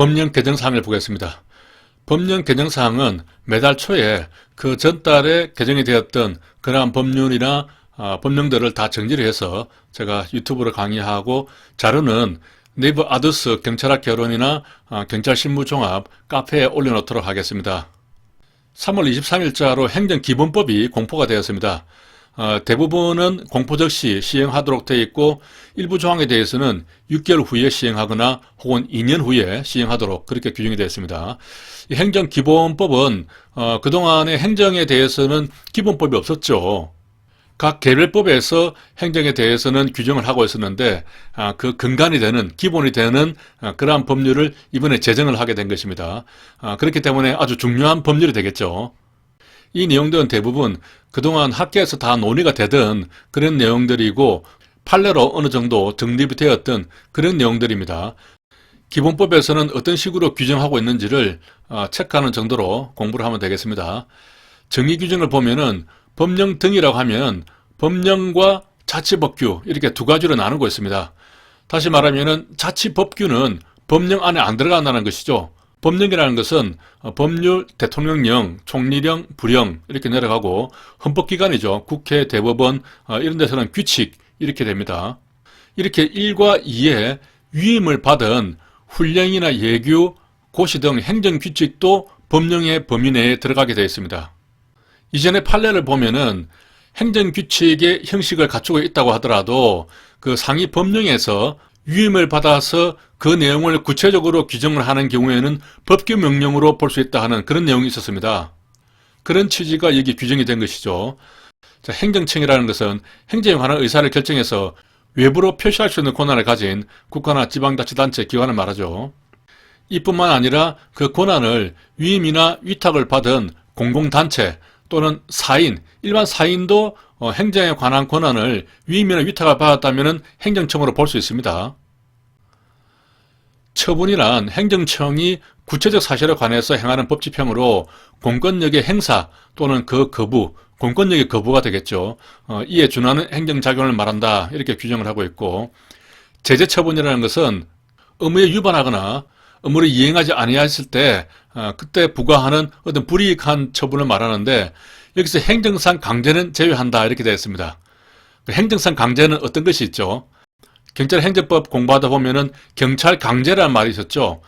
법령 개정사항을 보겠습니다. 법령 개정사항은 매달 초에 그 전달에 개정이 되었던 그러한 법률이나 법령들을 다 정리를 해서 제가 유튜브로 강의하고 자료는 네이버 아더스 경찰학 결론이나 경찰신무종합 카페에 올려놓도록 하겠습니다. 3월 23일자로 행정기본법이 공포가 되었습니다. 대부분은 공포 시 시행하도록 되어 있고 일부 조항에 대해서는 6개월 후에 시행하거나 혹은 2년 후에 시행하도록 그렇게 규정이 되어 있습니다. 이 행정기본법은 그동안의 행정에 대해서는 기본법이 없었죠. 각 개별법에서 행정에 대해서는 규정을 하고 있었는데 그 근간이 되는 기본이 되는 그러한 법률을 이번에 제정을 하게 된 것입니다. 그렇기 때문에 아주 중요한 법률이 되겠죠. 이 내용들은 대부분 그동안 학계에서 다 논의가 되던 그런 내용들이고 판례로 어느 정도 정립이 되었던 그런 내용들입니다. 기본법에서는 어떤 식으로 규정하고 있는지를 체크하는 정도로 공부를 하면 되겠습니다. 정의 규정을 보면은 법령 등이라고 하면 법령과 자치법규 이렇게 두 가지로 나누고 있습니다. 다시 말하면은 자치법규는 법령 안에 안 들어간다는 것이죠. 법령이라는 것은 법률, 대통령령, 총리령, 부령 이렇게 내려가고 헌법기관이죠. 국회, 대법원 이런 데서는 규칙 이렇게 됩니다. 이렇게 1과 2에 위임을 받은 훈령이나 예규, 고시 등 행정규칙도 법령의 범위 내에 들어가게 되어 있습니다. 이전의 판례를 보면은 행정규칙의 형식을 갖추고 있다고 하더라도 그 상위 법령에서 위임을 받아서 그 내용을 구체적으로 규정을 하는 경우에는 법규 명령으로 볼 수 있다 하는 그런 내용이 있었습니다. 그런 취지가 여기 규정이 된 것이죠. 자, 행정청이라는 것은 행정에 관한 의사를 결정해서 외부로 표시할 수 있는 권한을 가진 국가나 지방자치단체 기관을 말하죠. 이뿐만 아니라 그 권한을 위임이나 위탁을 받은 공공단체 또는 사인, 일반 사인도 행정에 관한 권한을 위임이나 위탁을 받았다면 행정청으로 볼 수 있습니다. 처분이란 행정청이 구체적 사실에 관해서 행하는 법집행으로 공권력의 행사 또는 그 거부, 공권력의 거부가 되겠죠. 이에 준하는 행정작용을 말한다 이렇게 규정을 하고 있고, 제재처분이라는 것은 의무에 위반하거나 의무를 이행하지 아니했을 때 그때 부과하는 어떤 불이익한 처분을 말하는데 여기서 행정상 강제는 제외한다 이렇게 되어 있습니다. 행정상 강제는 어떤 것이 있죠? 경찰 행정법 공부하다 보면은 경찰 강제라는 말이 있었죠.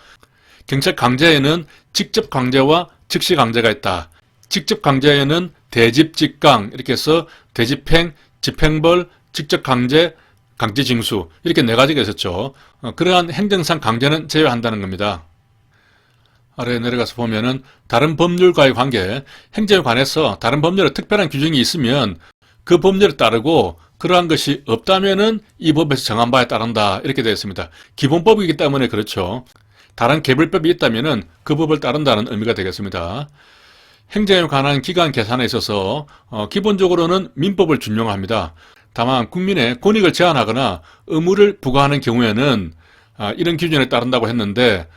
경찰 강제에는 직접 강제와 즉시 강제가 있다. 직접 강제에는 대집, 직강 이렇게 해서 대집행, 집행벌, 직접 강제, 강제징수 이렇게 네 가지가 있었죠. 그러한 행정상 강제는 제외한다는 겁니다. 아래에 내려가서 보면은 다른 법률과의 관계, 행정에 관해서 다른 법률에 특별한 규정이 있으면 그 법률에 따르고 그러한 것이 없다면은 이 법에서 정한 바에 따른다 이렇게 되어 있습니다. 기본법이기 때문에 그렇죠. 다른 개별법이 있다면은 그 법을 따른다는 의미가 되겠습니다. 행정에 관한 기간 계산에 있어서 기본적으로는 민법을 준용합니다. 다만 국민의 권익을 제한하거나 의무를 부과하는 경우에는 이런 기준에 따른다고 했는데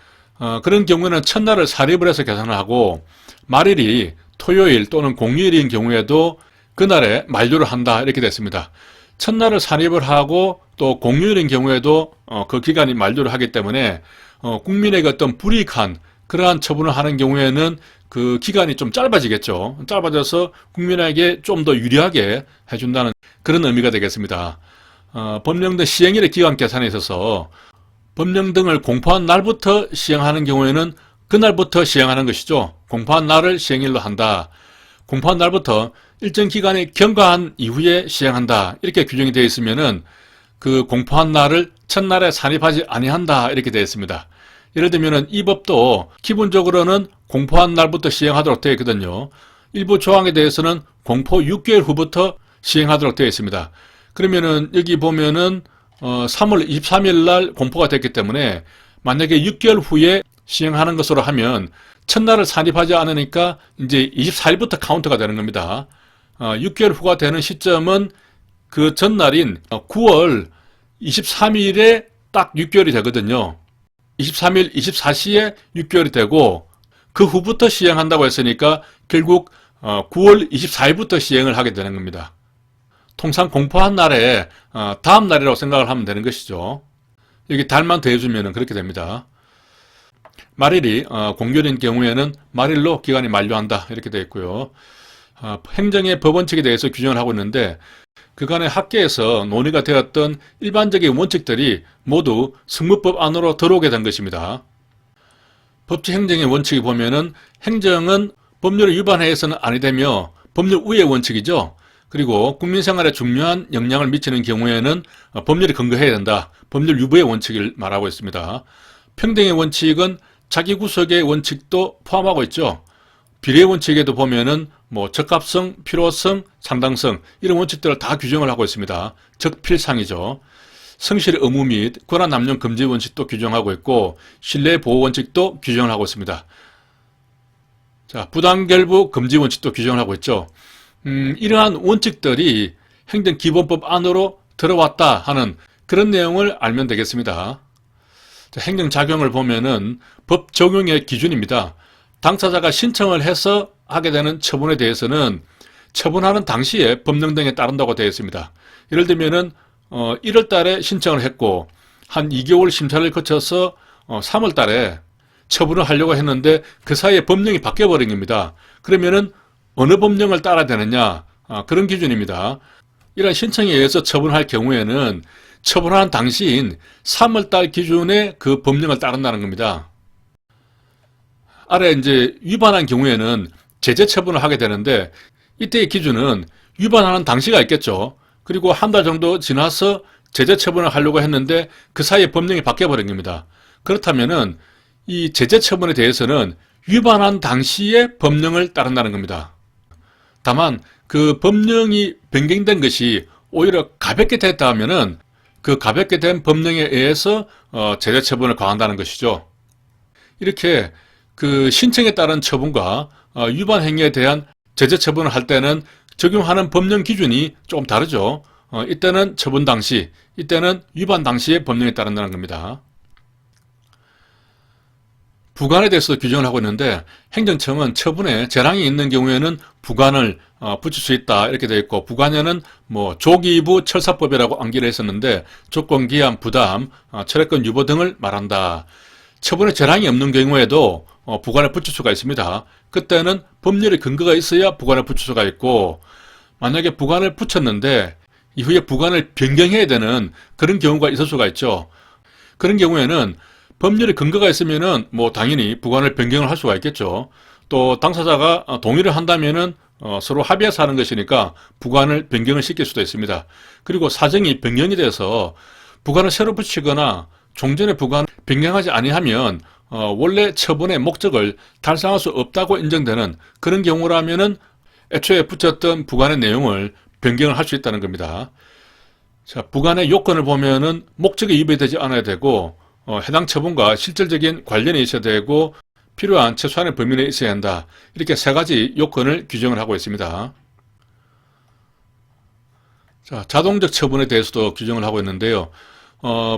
그런 경우에는 첫날을 사립을 해서 계산을 하고 말일이 토요일 또는 공휴일인 경우에도 그날에 만료를 한다 이렇게 됐습니다. 첫날을 사립을 하고 또 공휴일인 경우에도 그 기간이 만료를 하기 때문에 국민에게 어떤 불이익한 그러한 처분을 하는 경우에는 그 기간이 좀 짧아지겠죠. 짧아져서 국민에게 좀 더 유리하게 해준다는 그런 의미가 되겠습니다. 법령 등 시행일의 기간 계산에 있어서 법령 등을 공포한 날부터 시행하는 경우에는 그날부터 시행하는 것이죠. 공포한 날을 시행일로 한다. 공포한 날부터 일정 기간이 경과한 이후에 시행한다. 이렇게 규정이 되어 있으면은 그 공포한 날을 첫날에 산입하지 아니한다. 이렇게 되어 있습니다. 예를 들면은 이 법도 기본적으로는 공포한 날부터 시행하도록 되어 있거든요. 일부 조항에 대해서는 공포 6개월 후부터 시행하도록 되어 있습니다. 그러면은 여기 보면은 3월 23일 날 공포가 됐기 때문에 만약에 6개월 후에 시행하는 것으로 하면 첫날을 산입하지 않으니까 이제 24일부터 카운트가 되는 겁니다. 6개월 후가 되는 시점은 그 전날인 9월 23일에 딱 6개월이 되거든요. 23일 24시에 6개월이 되고 그 후부터 시행한다고 했으니까 결국 9월 24일부터 시행을 하게 되는 겁니다. 통상 공포한 날에 다음 날이라고 생각을 하면 되는 것이죠. 여기 달만 더해주면 그렇게 됩니다. 말일이 공휴일인 경우에는 말일로 기간이 만료한다 이렇게 되어 있고요. 행정의 법원칙에 대해서 규정을 하고 있는데 그간의 학계에서 논의가 되었던 일반적인 원칙들이 모두 승무법 안으로 들어오게 된 것입니다. 법치 행정의 원칙이 보면은 행정은 법률을 위반해서는 아니 되며 법률 우회 원칙이죠. 그리고 국민생활에 중요한 영향을 미치는 경우에는 법률에 근거해야 된다. 법률 유보의 원칙을 말하고 있습니다. 평등의 원칙은 자기 구속의 원칙도 포함하고 있죠. 비례 원칙에도 보면은 적합성, 필요성, 상당성 이런 원칙들을 다 규정을 하고 있습니다. 적필상이죠. 성실의 의무 및 권한 남용 금지 원칙도 규정하고 있고 신뢰 보호 원칙도 규정을 하고 있습니다. 자, 부당결부 금지 원칙도 규정을 하고 있죠. 이러한 원칙들이 행정기본법 안으로 들어왔다 하는 그런 내용을 알면 되겠습니다. 자, 행정작용을 보면은 법 적용의 기준입니다. 당사자가 신청을 해서 하게 되는 처분에 대해서는 처분하는 당시에 법령 등에 따른다고 되어 있습니다. 예를 들면은 1월 달에 신청을 했고 한 2개월 심사를 거쳐서 3월 달에 처분을 하려고 했는데 그 사이에 법령이 바뀌어버린 겁니다. 그러면은 어느 법령을 따라야 되느냐 그런 기준입니다. 이런 신청에 의해서 처분할 경우에는 처분하는 당시인 3월달 기준의 그 법령을 따른다는 겁니다. 아래 이제 위반한 경우에는 제재 처분을 하게 되는데 이때의 기준은 위반하는 당시가 있겠죠. 그리고 한 달 정도 지나서 제재 처분을 하려고 했는데 그 사이에 법령이 바뀌어버린 겁니다. 그렇다면은 이 제재 처분에 대해서는 위반한 당시에 법령을 따른다는 겁니다. 다만 그 법령이 변경된 것이 오히려 가볍게 됐다 하면은 그 가볍게 된 법령에 의해서 제재 처분을 가한다는 것이죠. 이렇게 그 신청에 따른 처분과 위반 행위에 대한 제재 처분을 할 때는 적용하는 법령 기준이 조금 다르죠. 이때는 처분 당시, 이때는 위반 당시에 법령에 따른다는 겁니다. 부관에 대해서 규정을 하고 있는데 행정청은 처분에 재량이 있는 경우에는 부관을 붙일 수 있다 이렇게 되어 있고 부관에는 조기부 철사법이라고 암기를 했었는데 조건기한 부담, 철회권 유보 등을 말한다. 처분에 재량이 없는 경우에도 부관을 붙일 수가 있습니다. 그때는 법률의 근거가 있어야 부관을 붙일 수가 있고 만약에 부관을 붙였는데 이후에 부관을 변경해야 되는 그런 경우가 있을 수가 있죠. 그런 경우에는 법률의 근거가 있으면은 당연히 부관을 변경을 할 수가 있겠죠. 또 당사자가 동의를 한다면은 서로 합의해서 하는 것이니까 부관을 변경을 시킬 수도 있습니다. 그리고 사정이 변경이 돼서 부관을 새로 붙이거나 종전의 부관을 변경하지 아니하면 원래 처분의 목적을 달성할 수 없다고 인정되는 그런 경우라면은 애초에 붙였던 부관의 내용을 변경을 할 수 있다는 겁니다. 자, 부관의 요건을 보면은 목적에 위배되지 않아야 되고 해당 처분과 실질적인 관련이 있어야 되고 필요한 최소한의 범위 내에 있어야 한다. 이렇게 세 가지 요건을 규정을 하고 있습니다. 자, 자동적 처분에 대해서도 규정을 하고 있는데요.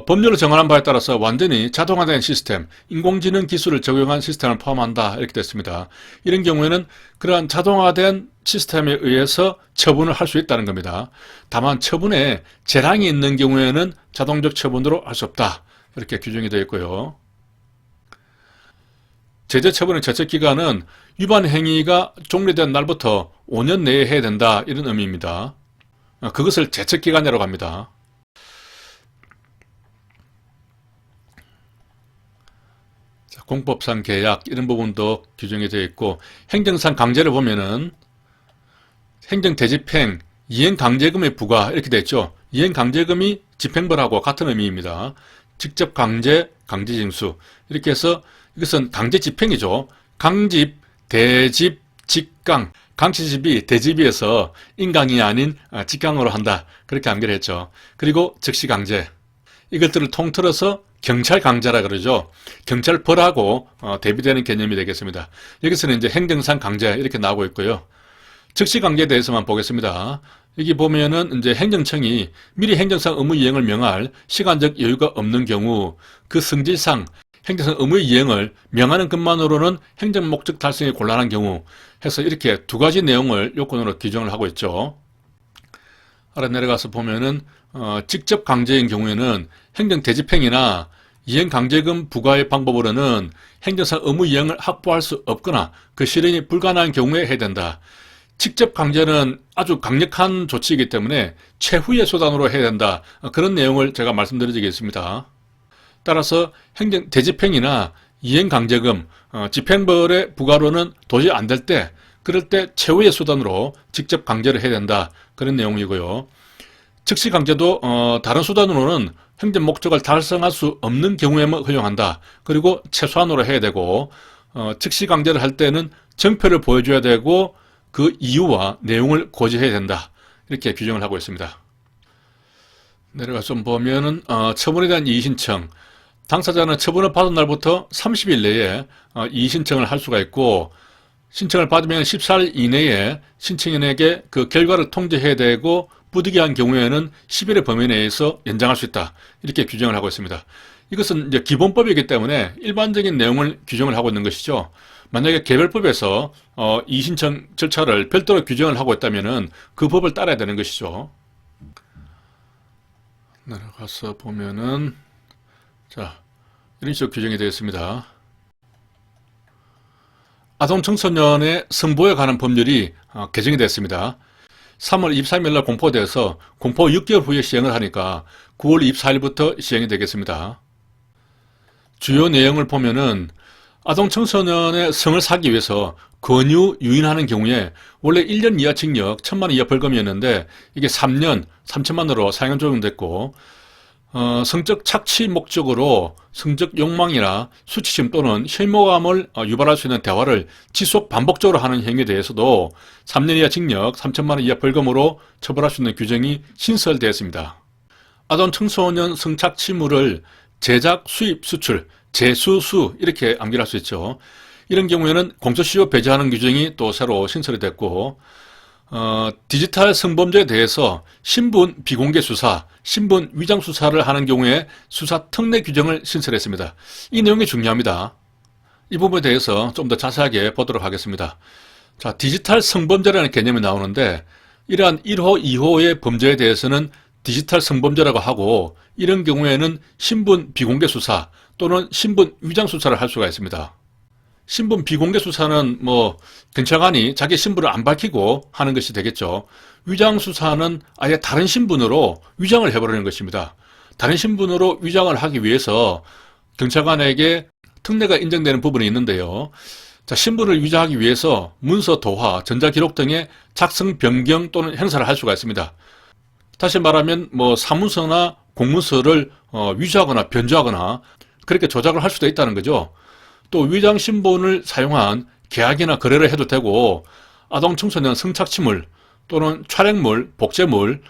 법률을 정하는 바에 따라서 완전히 자동화된 시스템, 인공지능 기술을 적용한 시스템을 포함한다 이렇게 됐습니다. 이런 경우에는 그러한 자동화된 시스템에 의해서 처분을 할 수 있다는 겁니다. 다만 처분에 재량이 있는 경우에는 자동적 처분으로 할 수 없다 이렇게 규정이 되어 있고요. 제재 처분의 제척기간은 위반 행위가 종료된 날부터 5년 내에 해야 된다 이런 의미입니다. 그것을 제척기간이라고 합니다. 공법상 계약 이런 부분도 규정이 되어 있고 행정상 강제를 보면은 행정대집행, 이행강제금의 부과 이렇게 되어 있죠. 이행강제금이 집행벌하고 같은 의미입니다. 직접 강제, 강제징수 이렇게 해서 이것은 강제집행이죠. 강집, 대집, 직강 강제집이 대집이어서 인강이 아닌 직강으로 한다 그렇게 암기를 했죠. 그리고 즉시강제 이것들을 통틀어서 경찰강제라 그러죠. 경찰벌하고 대비되는 개념이 되겠습니다. 여기서는 이제 행정상 강제 이렇게 나오고 있고요. 즉시강제에 대해서만 보겠습니다. 여기 보면은 이제 행정청이 미리 행정상 의무 이행을 명할 시간적 여유가 없는 경우 그 성질상 행정상 의무 이행을 명하는 것만으로는 행정 목적 달성이 곤란한 경우 해서 이렇게 두 가지 내용을 요건으로 규정을 하고 있죠. 아래 내려가서 보면은 직접 강제인 경우에는 행정 대집행이나 이행강제금 부과의 방법으로는 행정상 의무 이행을 확보할 수 없거나 그 실현이 불가능한 경우에 해야 된다. 직접 강제는 아주 강력한 조치이기 때문에 최후의 수단으로 해야 된다. 그런 내용을 제가 말씀드리겠습니다. 따라서 행정 대집행이나 이행강제금, 집행벌의 부과로는 도저히 안 될 때, 그럴 때 최후의 수단으로 직접 강제를 해야 된다. 그런 내용이고요. 즉시 강제도 다른 수단으로는 행정 목적을 달성할 수 없는 경우에만 허용한다. 그리고 최소한으로 해야 되고 즉시 강제를 할 때는 정표를 보여줘야 되고 그 이유와 내용을 고지해야 된다. 이렇게 규정을 하고 있습니다. 내려가서 좀 보면은 처분에 대한 이의신청, 당사자는 처분을 받은 날부터 30일 내에 이의신청을 할 수가 있고 신청을 받으면 14일 이내에 신청인에게 그 결과를 통지해야 되고 부득이한 경우에는 10일의 범위 내에서 연장할 수 있다. 이렇게 규정을 하고 있습니다. 이것은 이제 기본법이기 때문에 일반적인 내용을 규정을 하고 있는 것이죠. 만약에 개별법에서 이의신청 절차를 별도로 규정을 하고 있다면은 그 법을 따라야 되는 것이죠. 내려가서 보면은 자, 이런 식으로 규정이 되어 있습니다. 아동 청소년의 성보호에 관한 법률이 개정이 됐습니다. 3월 23일 날 공포돼서 공포 6개월 후에 시행을 하니까 9월 24일부터 시행이 되겠습니다. 주요 내용을 보면은 아동 청소년의 성을 사기 위해서 권유, 유인하는 경우에 원래 1년 이하 징역, 1,000만 원 이하 벌금이었는데 이게 3년, 3천만 원으로 사형 적용됐고 성적 착취 목적으로 성적 욕망이나 수치심 또는 혐오감을 유발할 수 있는 대화를 지속 반복적으로 하는 행위에 대해서도 3년 이하 징역, 3천만 원 이하 벌금으로 처벌할 수 있는 규정이 신설되었습니다. 아동 청소년 성착취물을 제작, 수입, 수출, 재수수 이렇게 암기할 수 있죠. 이런 경우에는 공소시효 배제하는 규정이 또 새로 신설이 됐고 디지털 성범죄에 대해서 신분 비공개 수사, 신분 위장 수사를 하는 경우에 수사 특례 규정을 신설했습니다. 이 내용이 중요합니다. 이 부분에 대해서 좀 더 자세하게 보도록 하겠습니다. 자, 디지털 성범죄라는 개념이 나오는데 이러한 1호, 2호의 범죄에 대해서는 디지털 성범죄라고 하고 이런 경우에는 신분 비공개 수사 또는 신분 위장 수사를 할 수가 있습니다. 신분 비공개 수사는 경찰관이 자기 신분을 안 밝히고 하는 것이 되겠죠. 위장 수사는 아예 다른 신분으로 위장을 해버리는 것입니다. 다른 신분으로 위장을 하기 위해서 경찰관에게 특례가 인정되는 부분이 있는데요. 자, 신분을 위장하기 위해서 문서 도화, 전자기록 등의 작성 변경 또는 행사를 할 수가 있습니다. 다시 말하면 사문서나 공문서를 위조하거나 변조하거나 그렇게 조작을 할 수도 있다는 거죠. 또 위장 신분을 사용한 계약이나 거래를 해도 되고 아동 청소년 성착취물 또는 촬영물, 복제물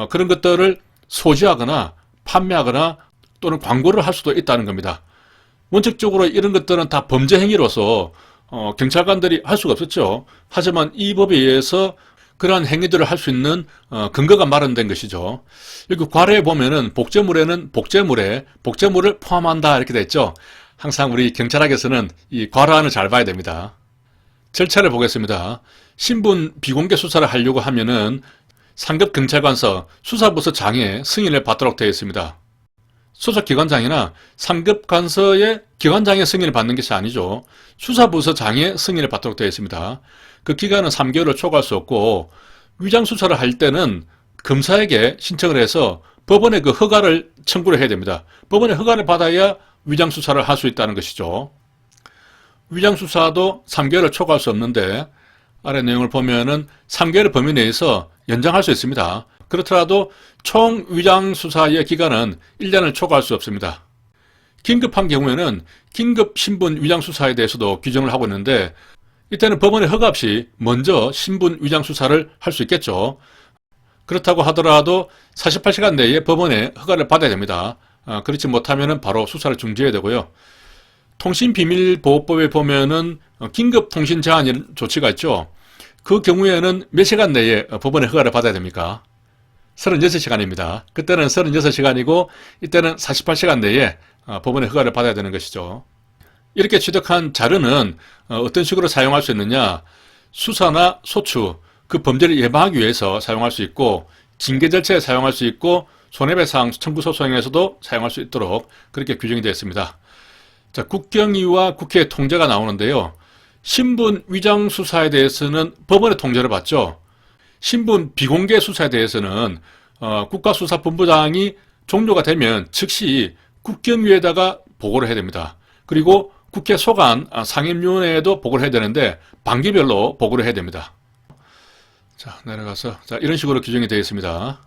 그런 것들을 소지하거나 판매하거나 또는 광고를 할 수도 있다는 겁니다. 원칙적으로 이런 것들은 다 범죄 행위로서 경찰관들이 할 수가 없었죠. 하지만 이 법에 의해서 그러한 행위들을 할 수 있는 근거가 마련된 것이죠. 여기 괄호에 보면은 복제물에는 복제물을 포함한다 이렇게 돼 있죠. 항상 우리 경찰학에서는 이 괄호안을 잘 봐야 됩니다. 절차를 보겠습니다. 신분 비공개 수사를 하려고 하면은 상급 경찰관서 수사부서 장의 승인을 받도록 되어 있습니다. 소속기관장이나 상급 관서의 기관장의 승인을 받는 것이 아니죠. 수사부서 장의 승인을 받도록 되어 있습니다. 그 기간은 3개월을 초과할 수 없고 위장수사를 할 때는 검사에게 신청을 해서 법원의 그 허가를 청구를 해야 됩니다. 법원의 허가를 받아야 위장수사를 할 수 있다는 것이죠. 위장수사도 3개월을 초과할 수 없는데 아래 내용을 보면은 3개월 범위 내에서 연장할 수 있습니다. 그렇더라도 총 위장수사의 기간은 1년을 초과할 수 없습니다. 긴급한 경우에는 긴급 신분 위장수사에 대해서도 규정을 하고 있는데 이때는 법원의 허가 없이 먼저 신분 위장수사를 할 수 있겠죠. 그렇다고 하더라도 48시간 내에 법원의 허가를 받아야 됩니다. 그렇지 못하면 바로 수사를 중지해야 되고요. 통신비밀보호법에 보면은 긴급 통신 제한 조치가 있죠. 그 경우에는 몇 시간 내에 법원의 허가를 받아야 됩니까? 36시간입니다. 그때는 36시간이고 이때는 48시간 내에 법원의 허가를 받아야 되는 것이죠. 이렇게 취득한 자료는 어떤 식으로 사용할 수 있느냐? 수사나 소추, 그 범죄를 예방하기 위해서 사용할 수 있고 징계 절차에 사용할 수 있고 손해배상 청구 소송에서도 사용할 수 있도록 그렇게 규정이 되어 있습니다. 자, 국경위와 국회의 통제가 나오는데요. 신분 위장 수사에 대해서는 법원의 통제를 받죠. 신분 비공개 수사에 대해서는 국가수사본부장이 종료가 되면 즉시 국경위에다가 보고를 해야 됩니다. 그리고 국회 소관 상임위원회에도 보고를 해야 되는데 반기별로 보고를 해야 됩니다. 자, 내려가서 이런 식으로 규정이 되어 있습니다.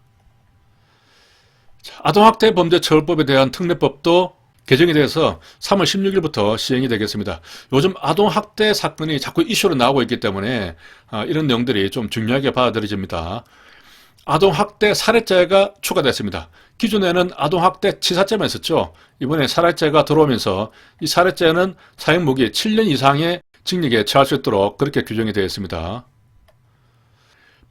자, 아동학대 범죄처벌법에 대한 특례법도 개정이 돼서 3월 16일부터 시행이 되겠습니다. 요즘 아동학대 사건이 자꾸 이슈로 나오고 있기 때문에 이런 내용들이 좀 중요하게 받아들여집니다. 아동학대 살해죄가 추가됐습니다. 기존에는 아동학대 치사죄만 있었죠. 이번에 살해죄가 들어오면서 이 살해죄는 사형무기 7년 이상의 징역에 처할 수 있도록 그렇게 규정이 되어 있습니다.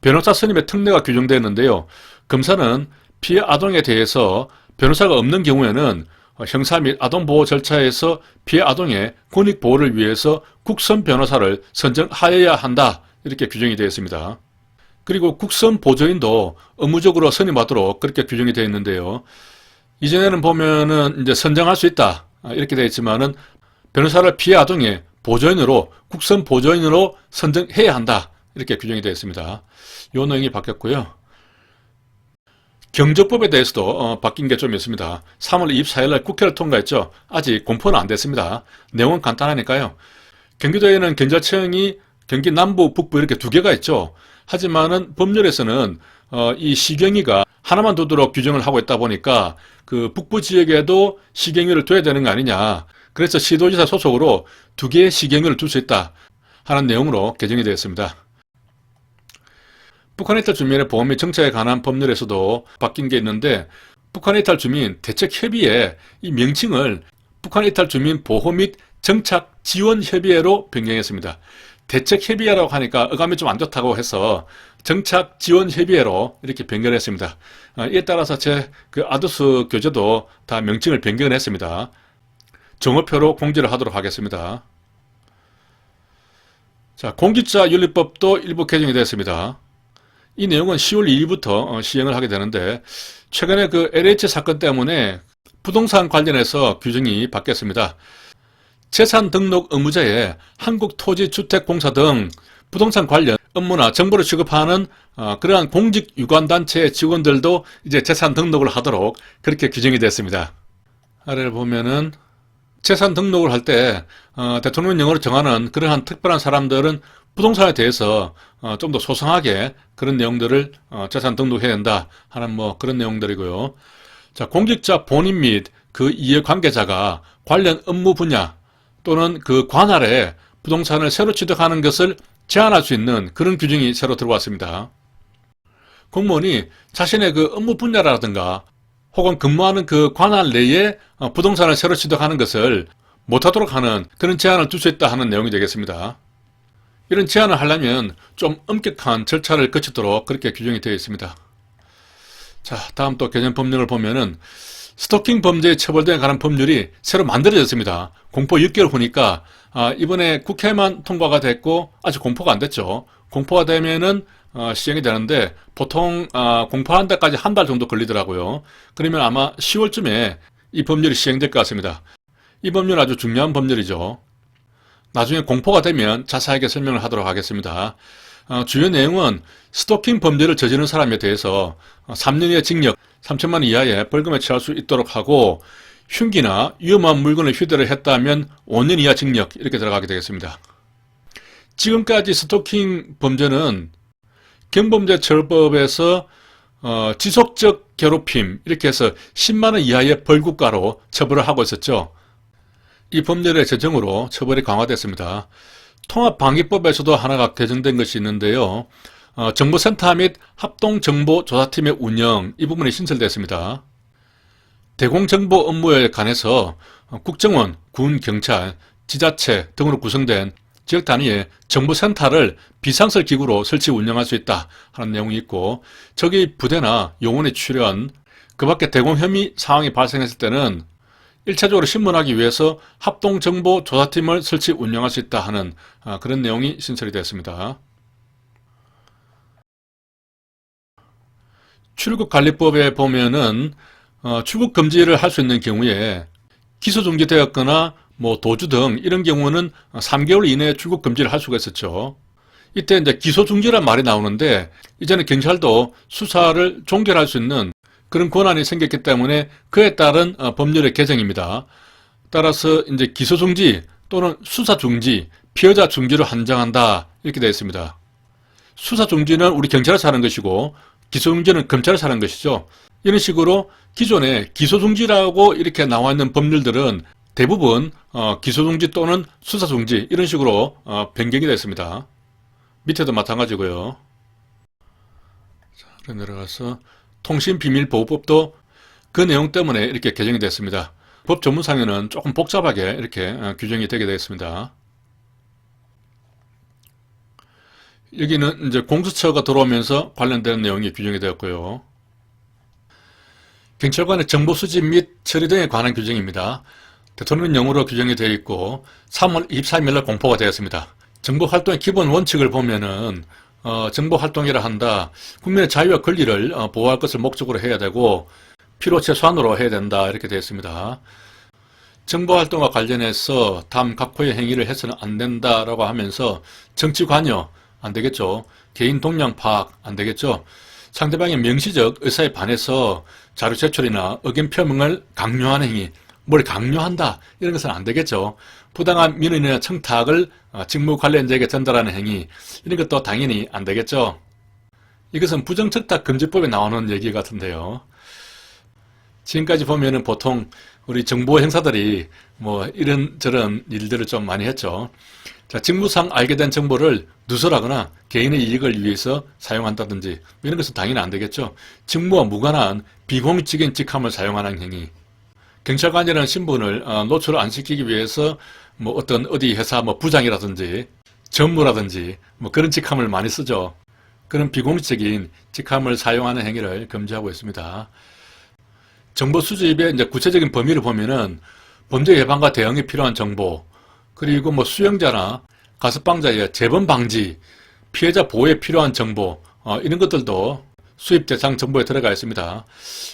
변호사 선임의 특례가 규정되어 있는데요. 검사는 피해 아동에 대해서 변호사가 없는 경우에는 형사 및 아동보호 절차에서 피해 아동의 권익보호를 위해서 국선 변호사를 선정하여야 한다. 이렇게 규정이 되어 있습니다. 그리고 국선 보조인도 의무적으로 선임하도록 그렇게 규정이 되어 있는데요. 이전에는 보면은 이제 선정할 수 있다. 이렇게 되어 있지만은 변호사를 피해 아동의 보조인으로, 국선 보조인으로 선정해야 한다. 이렇게 규정이 되어 있습니다. 이 내용이 바뀌었고요. 경조법에 대해서도 바뀐 게 좀 있습니다. 3월 24일날 국회를 통과했죠. 아직 공포는 안 됐습니다. 내용은 간단하니까요. 경기도에는 경찰청이 경기 남부, 북부 이렇게 두 개가 있죠. 하지만은 법률에서는 이 시경위가 하나만 두도록 규정을 하고 있다 보니까 그 북부 지역에도 시경위를 둬야 되는 거 아니냐. 그래서 시도지사 소속으로 두 개의 시경위를 둘 수 있다 하는 내용으로 개정이 되었습니다. 북한에 이탈 주민의 보호 및 정착에 관한 법률에서도 바뀐 게 있는데 북한에 이탈 주민 대책협의회 이 명칭을 북한에 이탈 주민 보호 및 정착 지원 협의회로 변경했습니다. 대책협의회라고 하니까 어감이 좀 안 좋다고 해서 정착 지원 협의회로 이렇게 변경했습니다. 이에 따라서 제 아두스 교재도 다 명칭을 변경을 했습니다. 정오표로 공지를 하도록 하겠습니다. 자, 공직자윤리법도 일부 개정이 됐습니다. 이 내용은 10월 2일부터 시행을 하게 되는데 최근에 그 LH 사건 때문에 부동산 관련해서 규정이 바뀌었습니다. 재산 등록 의무자에 한국토지주택공사 등 부동산 관련 업무나 정보를 취급하는 그러한 공직 유관단체의 직원들도 이제 재산 등록을 하도록 그렇게 규정이 됐습니다. 아래를 보면은 재산 등록을 할 때 대통령령으로 정하는 그러한 특별한 사람들은 부동산에 대해서 좀 더 소상하게 그런 내용들을 재산 등록해야 된다 하는 뭐 그런 내용들이고요. 자, 공직자 본인 및 그 이해관계자가 관련 업무 분야 또는 그 관할에 부동산을 새로 취득하는 것을 제한할 수 있는 그런 규정이 새로 들어왔습니다. 공무원이 자신의 그 업무 분야라든가 혹은 근무하는 그 관할 내에 부동산을 새로 취득하는 것을 못하도록 하는 그런 제한을 둘 수 있다 하는 내용이 되겠습니다. 이런 제한을 하려면 좀 엄격한 절차를 거치도록 그렇게 규정이 되어 있습니다. 자, 다음 또 개정 법령을 보면은 스토킹 범죄에 처벌등에 관한 법률이 새로 만들어졌습니다. 공포 6개월 후니까 이번에 국회만 통과가 됐고 아직 공포가 안 됐죠. 공포가 되면은 시행이 되는데 보통 공포하는 데까지 한 달 정도 걸리더라고요. 그러면 아마 10월쯤에 이 법률이 시행될 것 같습니다. 이 법률은 아주 중요한 법률이죠. 나중에 공포가 되면 자세하게 설명을 하도록 하겠습니다. 주요 내용은 스토킹 범죄를 저지른 사람에 대해서 3년의 징역, 3천만 원 이하의 벌금에 처할 수 있도록 하고 흉기나 위험한 물건을 휴대를 했다면 5년 이하 징역 이렇게 들어가게 되겠습니다. 지금까지 스토킹 범죄는 경범죄처벌법에서 지속적 괴롭힘 이렇게 해서 10만 원 이하의 벌금가로 처벌을 하고 있었죠. 이 법률의 제정으로 처벌이 강화됐습니다. 통합방위법에서도 하나가 개정된 것이 있는데요. 정보센터 및 합동정보조사팀의 운영 이 부분이 신설됐습니다. 대공정보 업무에 관해서 국정원, 군, 경찰, 지자체 등으로 구성된 지역 단위의 정보센터를 비상설 기구로 설치 운영할 수 있다 하는 내용이 있고 적의 부대나 용원의 출현, 그 밖에 대공 혐의 상황이 발생했을 때는 1차적으로 신문하기 위해서 합동정보조사팀을 설치 운영할 수 있다 하는 그런 내용이 신설이 되었습니다. 출국관리법에 보면은 출국 금지를 할 수 있는 경우에 기소 중지되었거나 뭐 도주 등 이런 경우는 3개월 이내에 출국 금지를 할 수가 있었죠. 이때 이제 기소 중지란 말이 나오는데 이제는 경찰도 수사를 종결할 수 있는 그런 권한이 생겼기 때문에 그에 따른 법률의 개정입니다. 따라서 이제 기소 중지 또는 수사 중지, 피의자 중지로 한정한다 이렇게 되어 있습니다. 수사 중지는 우리 경찰에서 하는 것이고 기소 중지는 검찰에서 하는 것이죠. 이런 식으로 기존에 기소 중지라고 이렇게 나와 있는 법률들은 대부분 기소 중지 또는 수사 중지 이런 식으로 변경이 됐습니다. 밑에도 마찬가지고요. 자, 내려가서 통신비밀보호법도 그 내용 때문에 이렇게 개정이 됐습니다. 법 전문상에는 조금 복잡하게 이렇게 규정이 되게 되었습니다. 여기는 이제 공수처가 들어오면서 관련된 내용이 규정이 되었고요. 경찰관의 정보 수집 및 처리 등에 관한 규정입니다. 대통령령으로 규정이 되어 있고 3월 23일날 공포가 되었습니다. 정보활동의 기본 원칙을 보면은 정보활동이라 한다. 국민의 자유와 권리를 보호할 것을 목적으로 해야 되고 필요 최소한으로 해야 된다 이렇게 되어 있습니다. 정보활동과 관련해서 다음 각호의 행위를 해서는 안 된다라고 하면서 정치 관여 안 되겠죠. 개인 동향 파악 안 되겠죠. 상대방의 명시적 의사에 반해서 자료 제출이나 의견 표명을 강요하는 행위, 뭘 강요한다 이런 것은 안 되겠죠. 부당한 민원이나 청탁을 직무 관련자에게 전달하는 행위 이런 것도 당연히 안 되겠죠. 이것은 부정청탁금지법에 나오는 얘기 같은데요. 지금까지 보면은 보통 우리 정보 행사들이 뭐 이런저런 일들을 좀 많이 했죠. 자, 직무상 알게 된 정보를 누설하거나 개인의 이익을 위해서 사용한다든지 이런 것은 당연히 안 되겠죠. 직무와 무관한 비공식적인 직함을 사용하는 행위. 경찰관이라는 신분을 노출을 안 시키기 위해서 뭐 어떤 어디 회사 뭐 부장이라든지 전무라든지 뭐 그런 직함을 많이 쓰죠. 그런 비공식적인 직함을 사용하는 행위를 금지하고 있습니다. 정보 수집의 이제 구체적인 범위를 보면은 범죄 예방과 대응에 필요한 정보, 그리고 뭐 수용자나 가석방자의 재범 방지, 피해자 보호에 필요한 정보, 이런 것들도 수입 대상 정보에 들어가 있습니다.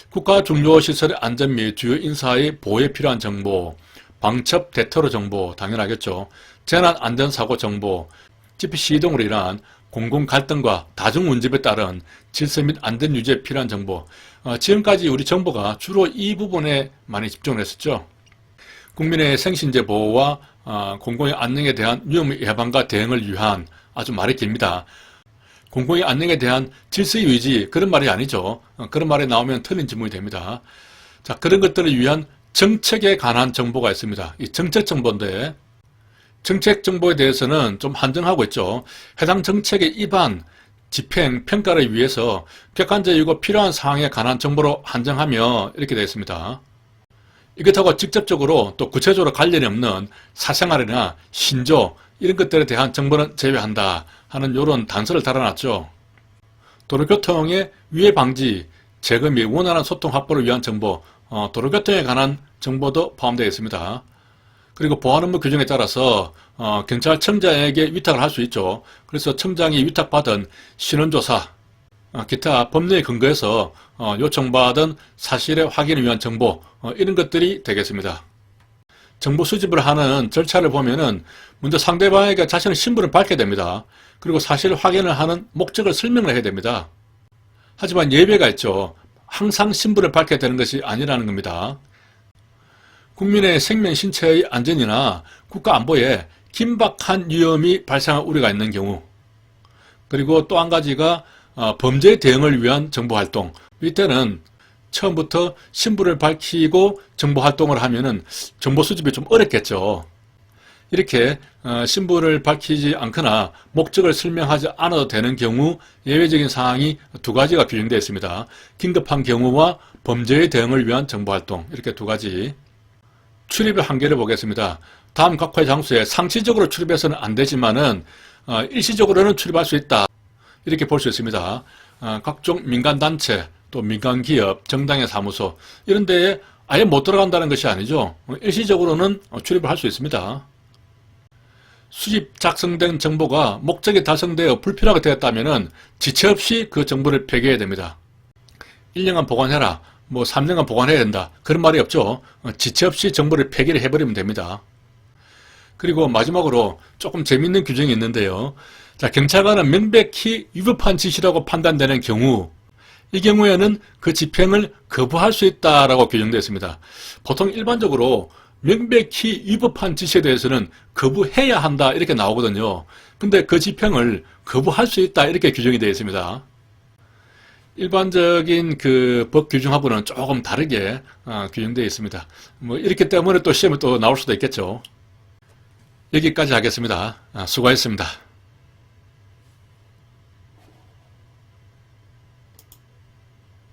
국가 중요 시설의 안전 및 주요 인사의 보호에 필요한 정보, 방첩 대테러 정보 당연하겠죠. 재난 안전사고 정보, 집회 시위 등으로 인한 공공 갈등과 다중 운집에 따른 질서 및 안전 유지에 필요한 정보. 지금까지 우리 정보가 주로 이 부분에 많이 집중을 했었죠. 국민의 생신제 보호와 공공의 안녕에 대한 위험 예방과 대응을 위한 아주 말이 깁니다. 공공의 안녕에 대한 질서 유지 그런 말이 아니죠. 그런 말이 나오면 틀린 질문이 됩니다. 자, 그런 것들을 위한 정책에 관한 정보가 있습니다. 이 정책 정보인데 정책 정보에 대해서는 좀 한정하고 있죠. 해당 정책의 입안, 집행, 평가를 위해서 객관적이고 필요한 사항에 관한 정보로 한정하며 이렇게 되어 있습니다. 이것하고 직접적으로 또 구체적으로 관련이 없는 사생활이나 신조 이런 것들에 대한 정보는 제외한다 하는 이런 단서를 달아놨죠. 도로교통의 위해 방지, 제거 및 원활한 소통 확보를 위한 정보, 도로교통에 관한 정보도 포함되어 있습니다. 그리고 보안 업무 규정에 따라서 경찰청장에게 위탁을 할 수 있죠. 그래서 청장이 위탁받은 신원조사, 기타 법령에 근거해서 요청받은 사실의 확인을 위한 정보 이런 것들이 되겠습니다. 정보 수집을 하는 절차를 보면은 먼저 상대방에게 자신의 신분을 밝혀야 됩니다. 그리고 사실 확인을 하는 목적을 설명을 해야 됩니다. 하지만 예외가 있죠. 항상 신분을 밝혀야 되는 것이 아니라는 겁니다. 국민의 생명, 신체의 안전이나 국가 안보에 긴박한 위험이 발생할 우려가 있는 경우, 그리고 또 한 가지가 범죄 대응을 위한 정보활동. 이때는 처음부터 신분을 밝히고 정보활동을 하면은 정보 수집이 좀 어렵겠죠. 이렇게 신분을 밝히지 않거나 목적을 설명하지 않아도 되는 경우 예외적인 사항이 두 가지가 규정되어 있습니다. 긴급한 경우와 범죄의 대응을 위한 정보활동 이렇게 두 가지. 출입의 한계를 보겠습니다. 다음 각호의 장소에 상시적으로 출입해서는 안 되지만은 일시적으로는 출입할 수 있다. 이렇게 볼 수 있습니다. 각종 민간단체, 또 민간기업, 정당의 사무소 이런 데에 아예 못 들어간다는 것이 아니죠. 일시적으로는 출입을 할 수 있습니다. 수집 작성된 정보가 목적이 달성되어 불필요하게 되었다면 지체 없이 그 정보를 폐기해야 됩니다. 1년간 보관해라, 뭐 3년간 보관해야 된다, 그런 말이 없죠. 지체 없이 정보를 폐기를 해버리면 됩니다. 그리고 마지막으로 조금 재밌는 규정이 있는데요. 자, 경찰관은 명백히 위법한 짓이라고 판단되는 경우, 이 경우에는 그 집행을 거부할 수 있다라고 규정되어 있습니다. 보통 일반적으로 명백히 위법한 짓에 대해서는 거부해야 한다 이렇게 나오거든요. 근데 그 집행을 거부할 수 있다 이렇게 규정이 되어 있습니다. 일반적인 그 법 규정하고는 조금 다르게 규정되어 있습니다. 뭐 이렇기 때문에 또 시험에 또 나올 수도 있겠죠. 여기까지 하겠습니다. 수고하셨습니다.